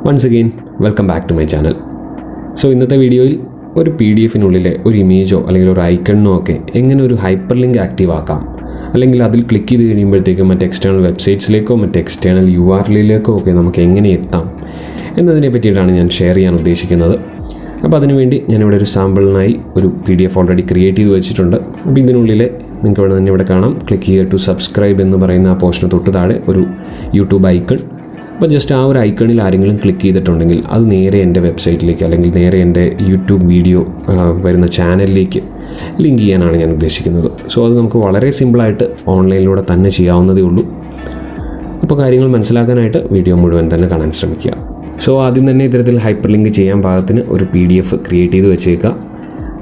Once again welcome back to my channel. So ഇന്നത്തെ വീഡിയോയിൽ ഒരു PDF-നുള്ളിലെ ഒരു ഇമേജോ അല്ലെങ്കിൽ ഒരു ഐക്കണിനോ ഒക്കെ എങ്ങനെ ഒരു ഹൈപ്പർ ലിങ്ക് ആക്റ്റീവ് ആക്കാം, അല്ലെങ്കിൽ അതിൽ ക്ലിക്ക് ചെയ്ത് കഴിയുമ്പോഴത്തേക്കും മറ്റ് എക്സ്റ്റേണൽ വെബ്സൈറ്റ്സിലേക്കോ മറ്റ് എക്സ്റ്റേണൽ URL-ലേക്കോ ഒക്കെ നമുക്ക് എങ്ങനെ എത്താം എന്നതിനെ പറ്റിയിട്ടാണ് ഞാൻ ഷെയർ ചെയ്യാൻ ഉദ്ദേശിക്കുന്നത്. അപ്പോൾ അതിനുവേണ്ടി ഞാനിവിടെ ഒരു സാമ്പിളിനായി ഒരു PDF ഓൾറെഡി ക്രിയേറ്റ് ചെയ്ത് വെച്ചിട്ടുണ്ട്. അപ്പോൾ ഇതിനുള്ളിൽ നിങ്ങൾക്ക് ഇവിടെ തന്നെ ഇവിടെ കാണാം, ക്ലിക്ക് ചെയ്യുക ടു സബ്സ്ക്രൈബ് എന്ന് പറയുന്ന ആ പോസ്റ്റിന് തൊട്ട് താഴെ ഒരു യൂട്യൂബ് ഐക്കൺ. അപ്പോൾ ജസ്റ്റ് ആ ഒരു ഐക്കണിൽ ആരെങ്കിലും ക്ലിക്ക് ചെയ്തിട്ടുണ്ടെങ്കിൽ അത് നേരെ എൻ്റെ വെബ്സൈറ്റിലേക്ക് അല്ലെങ്കിൽ നേരെ എൻ്റെ യൂട്യൂബ് വീഡിയോ വരുന്ന ചാനലിലേക്ക് ലിങ്ക് ചെയ്യാനാണ് ഞാൻ ഉദ്ദേശിക്കുന്നത്. സോ അത് നമുക്ക് വളരെ സിമ്പിളായിട്ട് ഓൺലൈനിലൂടെ തന്നെ ചെയ്യാവുന്നതേ ഉള്ളൂ. അപ്പോൾ കാര്യങ്ങൾ മനസ്സിലാക്കാനായിട്ട് വീഡിയോ മുഴുവൻ തന്നെ കാണാൻ ശ്രമിക്കുക. സോ ആദ്യം തന്നെ ഇത്തരത്തിൽ ഹൈപ്പർ ലിങ്ക് ചെയ്യാൻ പാകത്തിന് ഒരു PDF ക്രിയേറ്റ് ചെയ്ത് വെച്ചേക്കുക.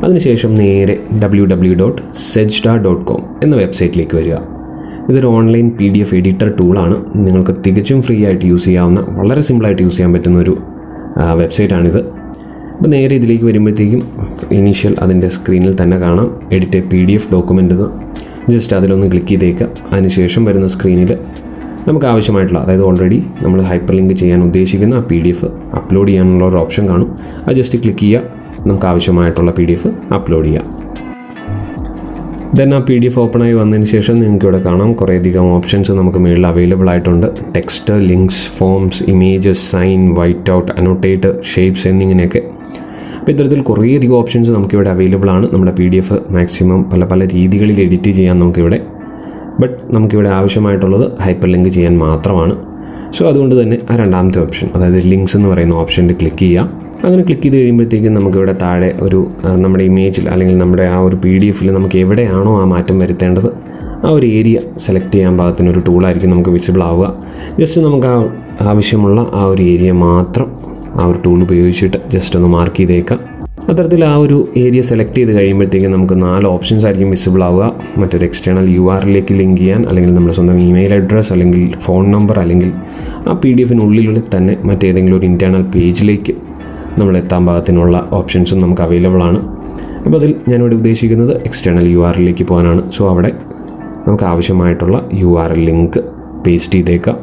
അതിനുശേഷം നേരെ www.sejda.com എന്ന വെബ്സൈറ്റിലേക്ക് വരിക. ഇതൊരു ഓൺലൈൻ PDF എഡിറ്റർ ടൂളാണ്. നിങ്ങൾക്ക് തികച്ചും ഫ്രീ ആയിട്ട് യൂസ് ചെയ്യാവുന്ന, വളരെ സിമ്പിളായിട്ട് യൂസ് ചെയ്യാൻ പറ്റുന്ന ഒരു വെബ്സൈറ്റാണിത്. അപ്പോൾ നേരെ ഇതിലേക്ക് വരുമ്പോഴത്തേക്കും ഇനീഷ്യൽ അതിൻ്റെ സ്ക്രീനിൽ തന്നെ കാണാം എഡിറ്റ് PDF ഡോക്യുമെൻ്റ് എന്ന്. ജസ്റ്റ് അതിലൊന്ന് ക്ലിക്ക് ചെയ്തേക്കുക. അതിനുശേഷം വരുന്ന സ്ക്രീനിൽ നമുക്ക് ആവശ്യമായിട്ടുള്ള, അതായത് ഓൾറെഡി നമ്മൾ ഹൈപ്പർ ലിങ്ക് ചെയ്യാൻ ഉദ്ദേശിക്കുന്ന ആ PDF അപ്ലോഡ് ചെയ്യാനുള്ള ഒരു ഓപ്ഷൻ കാണും. അത് ജസ്റ്റ് ക്ലിക്ക് ചെയ്യുക, നമുക്ക് ആവശ്യമായിട്ടുള്ള PDF അപ്ലോഡ് ചെയ്യാം. ദെൻ ആ PDF ഓപ്പണായി വന്നതിന് ശേഷം നിങ്ങൾക്ക് ഇവിടെ കാണാം കുറേയധികം ഓപ്ഷൻസ് നമുക്ക് മുകളിൽ അവൈലബിൾ ആയിട്ടുണ്ട്. Text, links, forms, images, sign, white out, annotate, shapes എന്നിങ്ങനെയൊക്കെ. അപ്പോൾ ഇത്തരത്തിൽ കുറേയധികം ഓപ്ഷൻസ് നമുക്കിവിടെ അവൈലബിൾ ആണ്. നമ്മുടെ PDF മാക്സിമം പല രീതികളിൽ എഡിറ്റ് ചെയ്യാൻ നമുക്കിവിടെ, ബട്ട് നമുക്കിവിടെ ആവശ്യമായിട്ടുള്ളത് ഹൈപ്പർ ലിങ്ക് ചെയ്യാൻ മാത്രമാണ്. സോ അതുകൊണ്ട് തന്നെ ആ രണ്ടാമത്തെ ഓപ്ഷൻ, അതായത് ലിങ്ക്സ് എന്ന് പറയുന്ന ഓപ്ഷനിൽ ക്ലിക്ക് ചെയ്യുക. അങ്ങനെ ക്ലിക്ക് ചെയ്ത് കഴിയുമ്പോഴത്തേക്കും നമുക്കിവിടെ താഴെ ഒരു നമ്മുടെ ഇമേജിൽ അല്ലെങ്കിൽ നമ്മുടെ ആ ഒരു PDF-ൽ നമുക്ക് എവിടെയാണോ ആ മാറ്റം വരുത്തേണ്ടത് ആ ഒരു ഏരിയ സെലക്ട് ചെയ്യാൻ പാകത്തിനൊരു ടൂളായിരിക്കും നമുക്ക് വിസിബിൾ ആവുക. ജസ്റ്റ് നമുക്ക് ആ ആവശ്യമുള്ള ആ ഒരു ഏരിയ മാത്രം ആ ഒരു ടൂൾ ഉപയോഗിച്ചിട്ട് ജസ്റ്റ് ഒന്ന് മാർക്ക് ചെയ്തേക്കാം. അത്തരത്തിൽ ആ ഒരു ഏരിയ സെലക്ട് ചെയ്ത് കഴിയുമ്പോഴത്തേക്കും നമുക്ക് 4 ഓപ്ഷൻസ് ആയിരിക്കും വിസിബിൾ ആവുക. മറ്റൊരു എക്സ്റ്റേണൽ URL-ലേക്ക് ലിങ്ക് ചെയ്യാൻ, അല്ലെങ്കിൽ നമ്മുടെ സ്വന്തം ഇമെയിൽ അഡ്രസ്സ്, അല്ലെങ്കിൽ ഫോൺ നമ്പർ, അല്ലെങ്കിൽ ആ PDF-നുള്ളിൽ തന്നെ മറ്റേതെങ്കിലും ഒരു ഇൻറ്റേർണൽ പേജിലേക്ക് നമ്മൾ എത്താൻ പാകത്തിനുള്ള ഓപ്ഷൻസും നമുക്ക് അവൈലബിൾ ആണ്. അപ്പോൾ അതിൽ ഞാനിവിടെ ഉദ്ദേശിക്കുന്നത് എക്സ്റ്റേണൽ URL-ലേക്ക് പോകാനാണ്. സോ അവിടെ നമുക്ക് ആവശ്യമായിട്ടുള്ള URL ലിങ്ക് പേസ്റ്റ് ചെയ്തേക്കാം.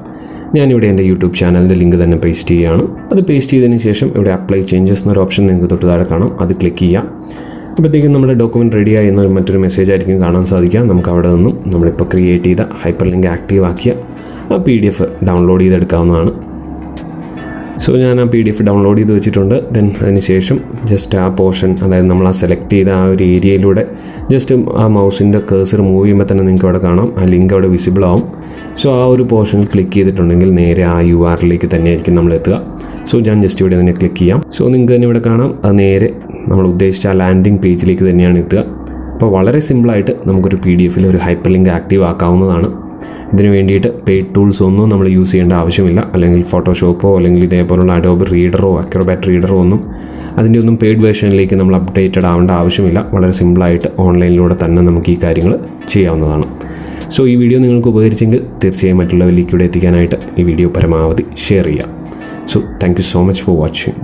ഞാനിവിടെ എൻ്റെ യൂട്യൂബ് ചാനലിൻ്റെ ലിങ്ക് തന്നെ പേസ്റ്റ് ചെയ്യുകയാണ്. അത് പേസ്റ്റ് ചെയ്തതിന് ശേഷം ഇവിടെ അപ്ലൈ ചേഞ്ചസ് എന്നൊരു ഓപ്ഷൻ നിങ്ങൾക്ക് തൊട്ട് താഴെ കാണാം. അത് ക്ലിക്ക് ചെയ്യാം. അപ്പോഴത്തേക്കും നമ്മുടെ ഡോക്യുമെൻറ്റ് റെഡിയായി എന്നൊരു മറ്റൊരു മെസ്സേജ് ആയിരിക്കും കാണാൻ സാധിക്കുക. നമുക്ക് അവിടെ നിന്നും നമ്മളിപ്പോൾ ക്രിയേറ്റ് ചെയ്ത ഹൈപ്പർ ലിങ്ക് ആക്റ്റീവ് ആക്കിയ ആ PDF ഡൗൺലോഡ് ചെയ്തെടുക്കാവുന്നതാണ്. സോ ഞാൻ ആ PDF ഡൗൺലോഡ് ചെയ്ത് വെച്ചിട്ടുണ്ട്. ദെൻ അതിനുശേഷം ജസ്റ്റ് ആ പോർഷൻ, അതായത് നമ്മൾ ആ സെലക്ട് ചെയ്ത ആ ഒരു ഏരിയയിലൂടെ ജസ്റ്റ് ആ മൗസിൻ്റെ കേഴ്സർ മൂവ് ചെയ്യുമ്പോൾ തന്നെ നിങ്ങൾക്ക് അവിടെ കാണാം ആ ലിങ്ക് അവിടെ വിസിബിൾ ആവും. സോ ആ ഒരു പോർഷനിൽ ക്ലിക്ക് ചെയ്തിട്ടുണ്ടെങ്കിൽ നേരെ ആ URL-ലേക്ക് തന്നെയായിരിക്കും നമ്മൾ എത്തുക. സോ ഞാൻ ജസ്റ്റ് ഇവിടെ തന്നെ ക്ലിക്ക് ചെയ്യാം. സോ നിങ്ങൾക്ക് തന്നെ ഇവിടെ കാണാം അത് നേരെ നമ്മൾ ഉദ്ദേശിച്ച ആ ലാൻഡിംഗ് പേജിലേക്ക് തന്നെയാണ് എത്തുക. അപ്പോൾ വളരെ സിമ്പിളായിട്ട് നമുക്കൊരു PDF-ൽ ഒരു ഹൈപ്പർ ലിങ്ക് ആക്റ്റീവ് ആക്കാവുന്നതാണ്. ഇതിന് വേണ്ടിയിട്ട് പെയ്ഡ് ടൂൾസ് ഒന്നും നമ്മൾ യൂസ് ചെയ്യേണ്ട ആവശ്യമില്ല, അല്ലെങ്കിൽ ഫോട്ടോഷോപ്പോ അല്ലെങ്കിൽ ഇതേപോലുള്ള അഡോബ് റീഡറോ അക്രോബാറ്റ് റീഡറോ ഒന്നും അതിൻ്റെ ഒന്നും പെയ്ഡ് വേർഷനിലേക്ക് നമ്മൾ അപ്ഡേറ്റഡ് ആവേണ്ട ആവശ്യമില്ല. വളരെ സിമ്പിളായിട്ട് ഓൺലൈനിലൂടെ തന്നെ നമുക്ക് ഈ കാര്യങ്ങൾ ചെയ്യാവുന്നതാണ്. സോ ഈ വീഡിയോ നിങ്ങൾക്ക് ഉപകരിച്ചെങ്കിൽ തീർച്ചയായും മറ്റുള്ളവരിലേക്ക് ഇവിടെ എത്തിക്കാനായിട്ട് ഈ വീഡിയോ പരമാവധി ഷെയർ ചെയ്യുക. So thank you so much for watching.